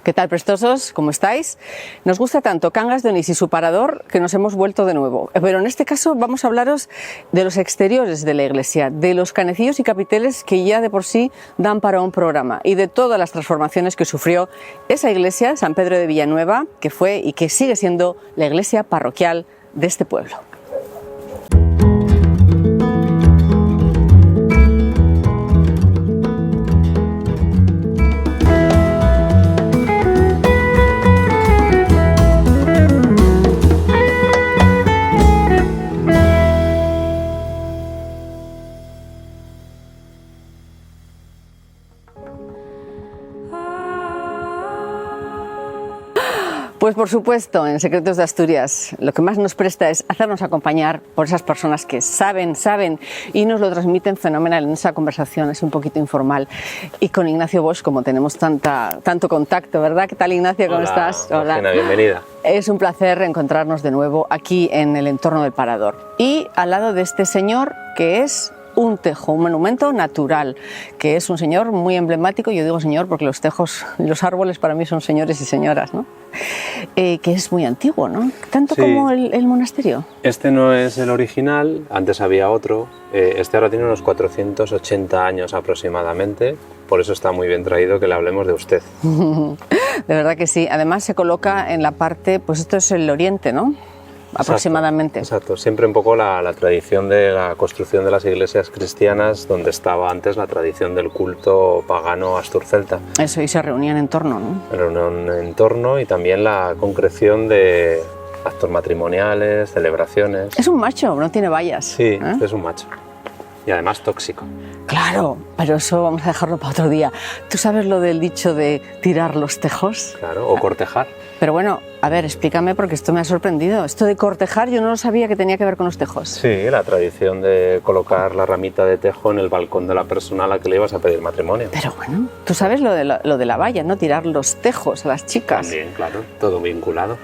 ¿Qué tal, prestosos? ¿Cómo estáis? Nos gusta tanto Cangas de Onís y su parador que nos hemos vuelto de nuevo. Pero en este caso vamos a hablaros de los exteriores de la iglesia, de los canecillos y capiteles que ya de por sí dan para un programa y de todas las transformaciones que sufrió esa iglesia, San Pedro de Villanueva, que fue y que sigue siendo la iglesia parroquial de este pueblo. Pues por supuesto, en Secretos de Asturias lo que más nos presta es hacernos acompañar por esas personas que saben y nos lo transmiten fenomenal en esa conversación, es un poquito informal. Y con Ignacio Bosch, como tenemos tanto contacto, ¿verdad? ¿Qué tal, Ignacio? ¿Cómo estás? Hola, Martina, bienvenida. Es un placer encontrarnos de nuevo aquí en el entorno del Parador. Y al lado de este señor que es un tejo, un monumento natural, que es un señor muy emblemático. Yo digo señor porque los tejos y los árboles para mí son señores y señoras, ¿no? Que es muy antiguo, ¿no? Tanto sí, como el monasterio. Este no es el original, antes había otro. Este ahora tiene unos 480 años aproximadamente, por eso está muy bien traído que le hablemos de usted. De verdad que sí. Además se coloca en la parte, pues esto es el oriente, ¿no? Aproximadamente. Exacto. Siempre un poco la tradición de la construcción de las iglesias cristianas, donde estaba antes la tradición del culto pagano asturcelta. Eso, y se reunían en torno, ¿no? Se reunían en torno y también la concreción de actos matrimoniales, celebraciones. Es un macho, no tiene vallas. Sí, es un macho. Y además tóxico. Claro, pero eso vamos a dejarlo para otro día. ¿Tú sabes lo del dicho de tirar los tejos? Claro, o cortejar. Pero bueno, a ver, explícame porque esto me ha sorprendido. Esto de cortejar yo no lo sabía que tenía que ver con los tejos. Sí, la tradición de colocar la ramita de tejo en el balcón de la persona a la que le ibas a pedir matrimonio. Pero bueno, tú sabes lo de la valla, ¿no? Tirar los tejos a las chicas. También, claro, todo vinculado.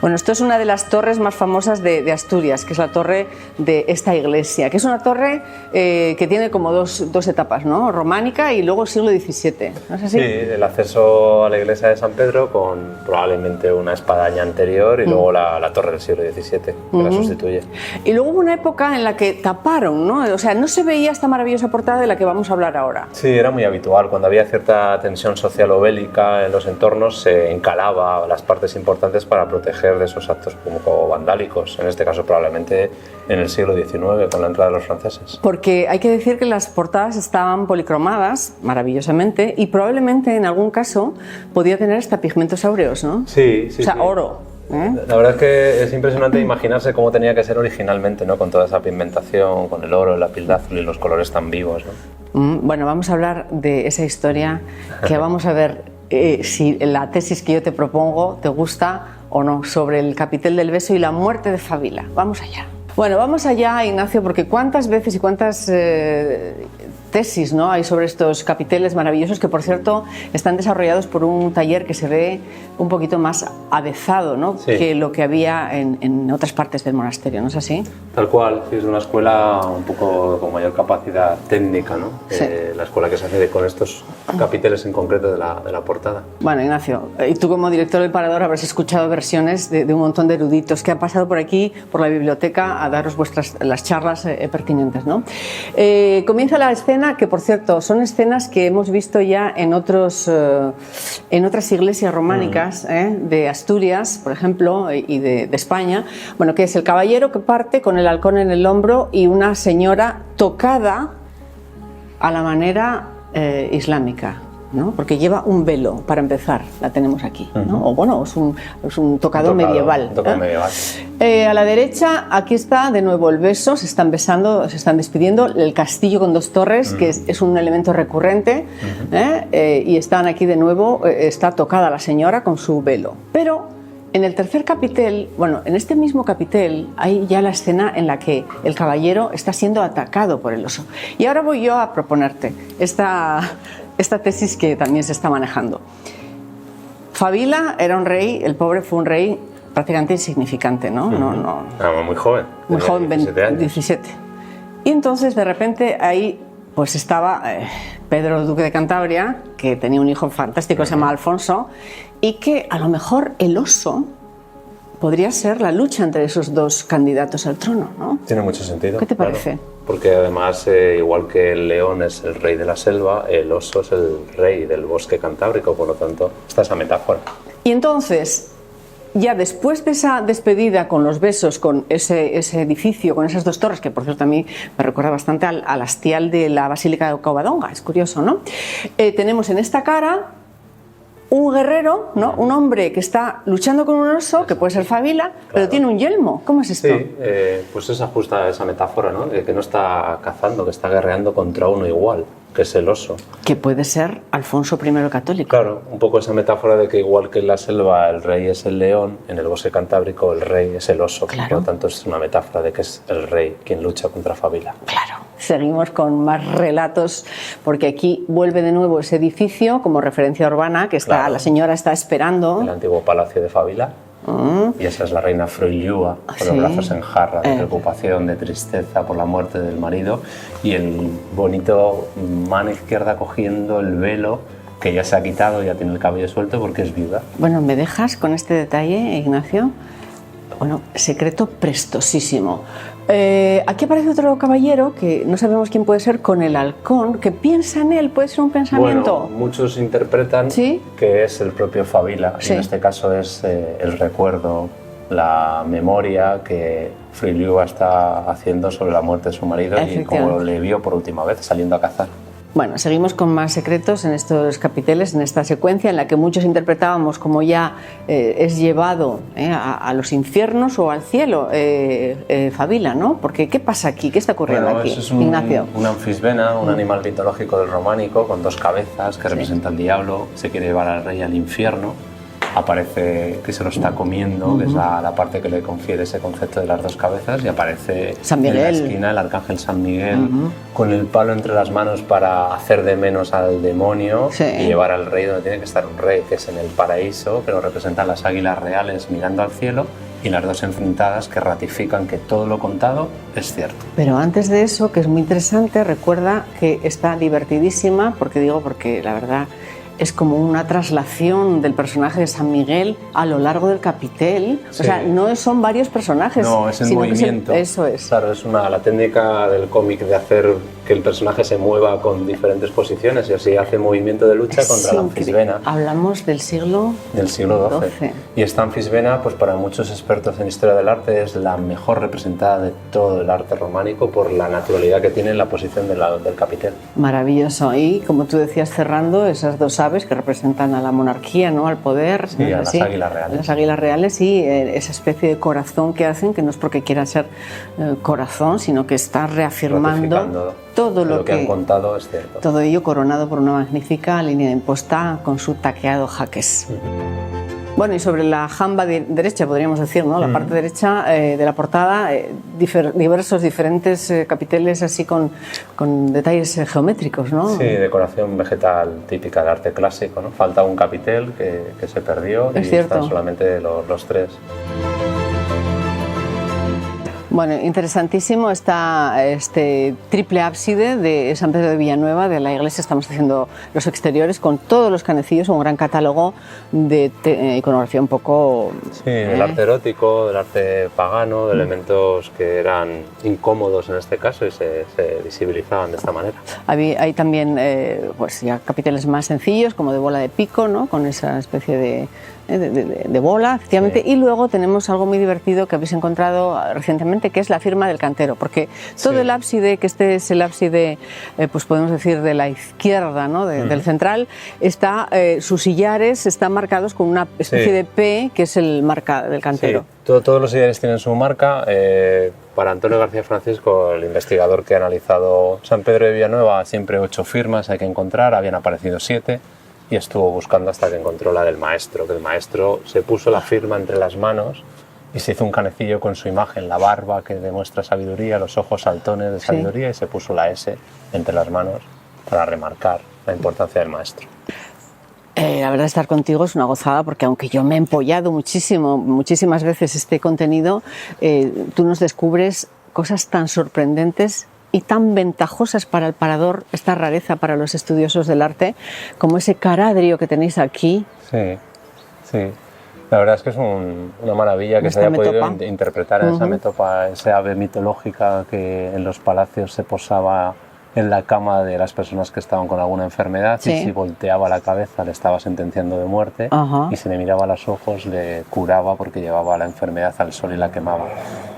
Bueno, esto es una de las torres más famosas de Asturias, que es la torre de esta iglesia, que es una torre que tiene como dos etapas, ¿no? Románica y luego siglo XVII, ¿no es así? Sí, el acceso a la iglesia de San Pedro con probablemente una espadaña anterior y luego la torre del siglo XVII, que la sustituye. Y luego hubo una época en la que taparon, ¿no? O sea, no se veía esta maravillosa portada de la que vamos a hablar ahora. Sí, era muy habitual. Cuando había cierta tensión social o bélica en los entornos, se encalaba las partes importantes para proteger de esos actos como vandálicos, en este caso probablemente en el siglo XIX con la entrada de los franceses. Porque hay que decir que las portadas estaban policromadas maravillosamente y probablemente en algún caso podía tener hasta pigmentos áureos, ¿no? Sí, sí. O sea, sí. Oro. La verdad es que es impresionante imaginarse cómo tenía que ser originalmente, ¿no? Con toda esa pigmentación, con el oro, el lapilázuli y los colores tan vivos, ¿no? Bueno, vamos a hablar de esa historia que vamos a ver si la tesis que yo te propongo te gusta o no, sobre el capitel del beso y la muerte de Fabila. Vamos allá. Bueno, vamos allá, Ignacio, porque cuántas veces y cuántas tesis, ¿no?, hay sobre estos capiteles maravillosos que, por cierto, están desarrollados por un taller que se ve un poquito más avezado, ¿no?, sí, que lo que había en otras partes del monasterio, ¿no es así? Tal cual, sí, es una escuela un poco con mayor capacidad técnica, ¿no? Sí. La escuela que se hace con estos capiteles en concreto de la portada. Bueno, Ignacio, y tú como director del Parador habrás escuchado versiones de un montón de eruditos que han pasado por aquí, por la biblioteca, a daros las charlas pertinentes, ¿no? Comienza la escena, que por cierto son escenas que hemos visto ya en otras iglesias románicas de Asturias, por ejemplo, y de España. Bueno, que es el caballero que parte con el halcón en el hombro y una señora tocada a la manera islámica, ¿no? Porque lleva un velo, para empezar, la tenemos aquí, ¿no? O bueno, es un tocado medieval. Medieval. A la derecha, aquí está de nuevo el beso, se están besando, se están despidiendo, el castillo con dos torres, que es un elemento recurrente, y están aquí de nuevo, está tocada la señora con su velo. Pero en el tercer capitel, bueno, en este mismo capitel hay ya la escena en la que el caballero está siendo atacado por el oso. Y ahora voy yo a proponerte esta tesis que también se está manejando. Fabila era un rey, el pobre fue un rey prácticamente insignificante, ¿no? Muy joven. Muy joven, 17 años. 17. Y entonces de repente hay pues estaba Pedro Duque de Cantabria, que tenía un hijo fantástico, se llama Alfonso, y que a lo mejor el oso podría ser la lucha entre esos dos candidatos al trono, ¿no? Tiene mucho sentido. ¿Qué te parece? Claro, porque además, igual que el león es el rey de la selva, el oso es el rey del bosque cantábrico, por lo tanto, está esa metáfora. Y entonces, ya después de esa despedida con los besos, con ese edificio, con esas dos torres, que por cierto a mí me recuerda bastante al hastial de la Basílica de Covadonga, es curioso, ¿no? Tenemos en esta cara un guerrero, ¿no? Un hombre que está luchando con un oso, que puede ser Fabila, pero tiene un yelmo. ¿Cómo es esto? Sí, pues es justa esa metáfora, ¿no? De que no está cazando, que está guerreando contra uno igual, que es el oso. Que puede ser Alfonso I el Católico. Claro, un poco esa metáfora de que igual que en la selva el rey es el león, en el bosque cantábrico el rey es el oso. Claro. Por lo tanto es una metáfora de que es el rey quien lucha contra Fabila. Claro. Seguimos con más relatos, porque aquí vuelve de nuevo ese edificio como referencia urbana, que está, la señora está esperando. El antiguo palacio de Fabila. Y esa es la reina Froilúa, con los brazos en jarra, de preocupación, de tristeza por la muerte del marido, y el bonito mano izquierda cogiendo el velo que ya se ha quitado, ya tiene el cabello suelto porque es viuda. Bueno, ¿me dejas con este detalle, Ignacio? Bueno, secreto prestosísimo. Aquí aparece otro caballero que no sabemos quién puede ser, con el halcón, que piensa en él. ¿Puede ser un pensamiento? Bueno, muchos interpretan que es el propio Fabila. Sí. En este caso es el recuerdo, la memoria que Froilúa está haciendo sobre la muerte de su marido y como le vio por última vez saliendo a cazar. Bueno, seguimos con más secretos en estos capiteles, en esta secuencia en la que muchos interpretábamos como ya es llevado a los infiernos o al cielo, Fabila, ¿no? Porque ¿qué pasa aquí? ¿Qué está ocurriendo aquí, eso es Ignacio? Un anfisbena, un animal mitológico del románico con dos cabezas que representa al diablo, se quiere llevar al rey al infierno. Aparece que se lo está comiendo, que es la parte que le confiere ese concepto de las dos cabezas, y aparece San Miguel. En la esquina el arcángel San Miguel con el palo entre las manos para hacer de menos al demonio y llevar al rey donde tiene que estar un rey, que es en el paraíso, que lo representan las águilas reales mirando al cielo, y las dos enfrentadas que ratifican que todo lo contado es cierto. Pero antes de eso, que es muy interesante, recuerda que está divertidísima, porque la verdad es como una traslación del personaje de San Miguel a lo largo del capitel. Sí. O sea, no son varios personajes. No, es el movimiento. Eso es. Claro, es la técnica del cómic de hacer que el personaje se mueva con diferentes posiciones y así hace movimiento de lucha contra la anfisbena. Hablamos del siglo XII. Y esta anfisbena, pues para muchos expertos en historia del arte, es la mejor representada de todo el arte románico por la naturalidad que tiene en la posición del capitel. Maravilloso. Y como tú decías, cerrando, esas dos aves que representan a la monarquía, ¿no? Al poder. Sí, a las águilas reales. Las águilas reales y esa especie de corazón que hacen, que no es porque quiera ser corazón, sino que está reafirmando todo lo que han contado es cierto. Todo ello coronado por una magnífica línea de imposta con su taqueado jaques. Bueno, y sobre la jamba derecha, podríamos decir, ¿no? La parte derecha de la portada, diferentes capiteles así con detalles geométricos, ¿no? Sí, decoración vegetal típica del arte clásico, ¿no? Falta un capitel que se perdió y están solamente los tres. Bueno, interesantísimo está este triple ábside de San Pedro de Villanueva, de la iglesia. Estamos haciendo los exteriores con todos los canecillos, un gran catálogo de iconografía un poco... Sí, del arte erótico, del arte pagano, de elementos que eran incómodos en este caso y se visibilizaban de esta manera. Hay también pues ya capiteles más sencillos, como de bola de pico, ¿no? Con esa especie de bola, efectivamente, y luego tenemos algo muy divertido que habéis encontrado recientemente, que es la firma del cantero, porque todo el ábside, que este es el ábside, pues podemos decir de la izquierda, ¿no? Del central, sus sillares están marcados con una especie de P, que es el marca del cantero. Sí. Todos los sillares tienen su marca. Para Antonio García Francisco, el investigador que ha analizado San Pedro de Villanueva, siempre 8 firmas hay que encontrar, habían aparecido 7. Y estuvo buscando hasta que encontró la del maestro, que el maestro se puso la firma entre las manos y se hizo un canecillo con su imagen, la barba que demuestra sabiduría, los ojos saltones de sabiduría, y se puso la S entre las manos para remarcar la importancia del maestro. La verdad, estar contigo es una gozada, porque aunque yo me he empollado muchísimas veces este contenido, tú nos descubres cosas tan sorprendentes y tan ventajosas para el parador, esta rareza para los estudiosos del arte, como ese caradrio que tenéis aquí. Sí, sí. La verdad es que es una maravilla que se haya podido interpretar en esa metopa, esa ave mitológica que en los palacios se posaba en la cama de las personas que estaban con alguna enfermedad, y si volteaba la cabeza le estaba sentenciando de muerte, y si le miraba a los ojos le curaba porque llevaba la enfermedad al sol y la quemaba.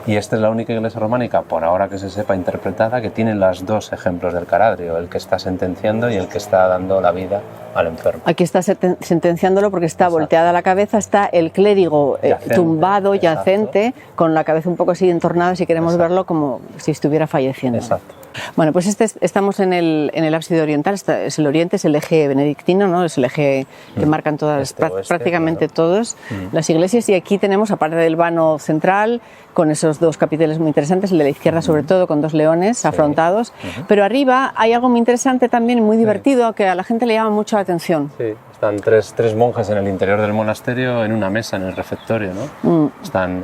Y esta es la única iglesia románica, por ahora que se sepa, interpretada, que tiene los dos ejemplos del caradrio, el que está sentenciando y el que está dando la vida al enfermo. Aquí está sentenciándolo porque está volteada la cabeza, está el clérigo tumbado, yacente, con la cabeza un poco así entornada, si queremos verlo, como si estuviera falleciendo. Exacto. Bueno, pues estamos en el ábside oriental, es el oriente, es el eje benedictino, ¿no? Es el eje que marcan todas, prácticamente todas las iglesias, y aquí tenemos, aparte del vano central, con esos dos capiteles muy interesantes, el de la izquierda sobre todo, con dos leones afrontados, pero arriba hay algo muy interesante también, muy divertido, que a la gente le llama mucho la atención. Sí. Están tres monjes en el interior del monasterio en una mesa en el refectorio, ¿no? Están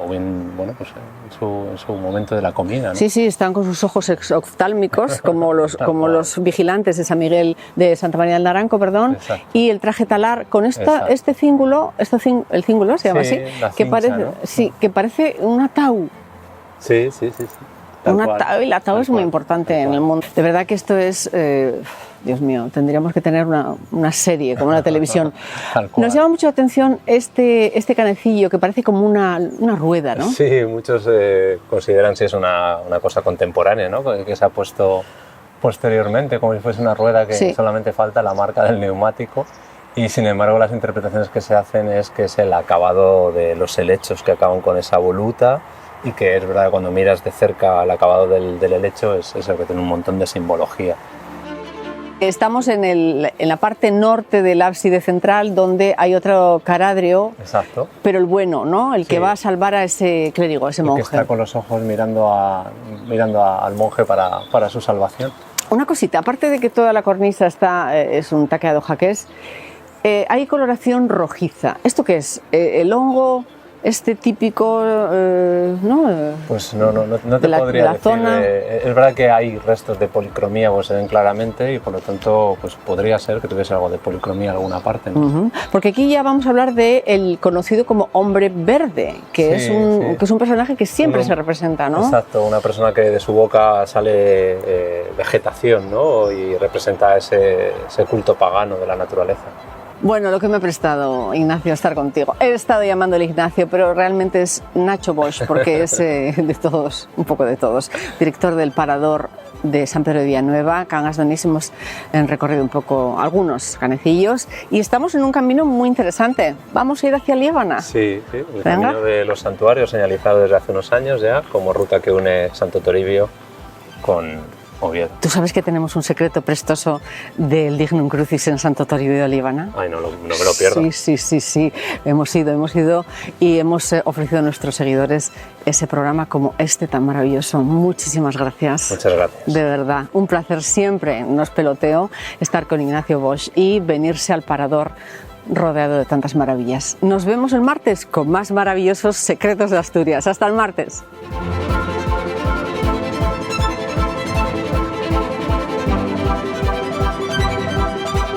o bien, bueno, pues en su momento de la comida, ¿no? Sí, sí, están con sus ojos oftálmicos, como los vigilantes de San Miguel, de Santa María del Naranco, perdón. Exacto. Y el traje talar con este cíngulo, el cíngulo se llama así, que parece, ¿no? Sí, que parece un ataúd. Sí. El ataúd es muy importante en el mundo. De verdad que esto es, Dios mío, tendríamos que tener una serie, como una televisión. Nos llama mucho la atención este canecillo que parece como una rueda, ¿no? Sí, muchos consideran si es una cosa contemporánea, ¿no? Que se ha puesto posteriormente, como si fuese una rueda que solamente falta la marca del neumático. Y sin embargo las interpretaciones que se hacen es que es el acabado de los helechos que acaban con esa voluta, y que es verdad que cuando miras de cerca el acabado del helecho es el que tiene un montón de simbología. Estamos en la parte norte del ábside central, donde hay otro caradrio, pero el bueno, ¿no? El que va a salvar a ese clérigo, a ese monje. Que está con los ojos mirando al monje para su salvación. Una cosita, aparte de que toda la cornisa es un taqueado jaqués, hay coloración rojiza. ¿Esto qué es? ¿El hongo típico, no? Pues no te podría decir. Zona. Es verdad que hay restos de policromía, pues se ven claramente, y por lo tanto pues podría ser que tuviese algo de policromía en alguna parte, ¿no? Porque aquí ya vamos a hablar del conocido como hombre verde, que es un personaje que siempre se representa, ¿no? Exacto, una persona que de su boca sale vegetación, ¿no? Y representa ese culto pagano de la naturaleza. Bueno, lo que me he prestado, Ignacio, a estar contigo. He estado llamándole Ignacio, pero realmente es Nacho Bosch, porque es de todos, un poco de todos. Director del Parador de San Pedro de Villanueva, Cangas d'Onís. Hemos recorrido un poco algunos canecillos y estamos en un camino muy interesante. ¿Vamos a ir hacia Liébana? Sí, el camino de los santuarios, señalizado desde hace unos años ya, como ruta que une Santo Toribio con Oviedo. ¿Tú sabes que tenemos un secreto prestoso del Dignum Crucis en Santo Toribio de Liébana? Ay, no me lo pierdo. Sí. Hemos ido y hemos ofrecido a nuestros seguidores ese programa como tan maravilloso. Muchísimas gracias. Muchas gracias. De verdad, un placer siempre, no es peloteo, estar con Ignacio Bosch y venirse al Parador rodeado de tantas maravillas. Nos vemos el martes con más maravillosos secretos de Asturias. Hasta el martes.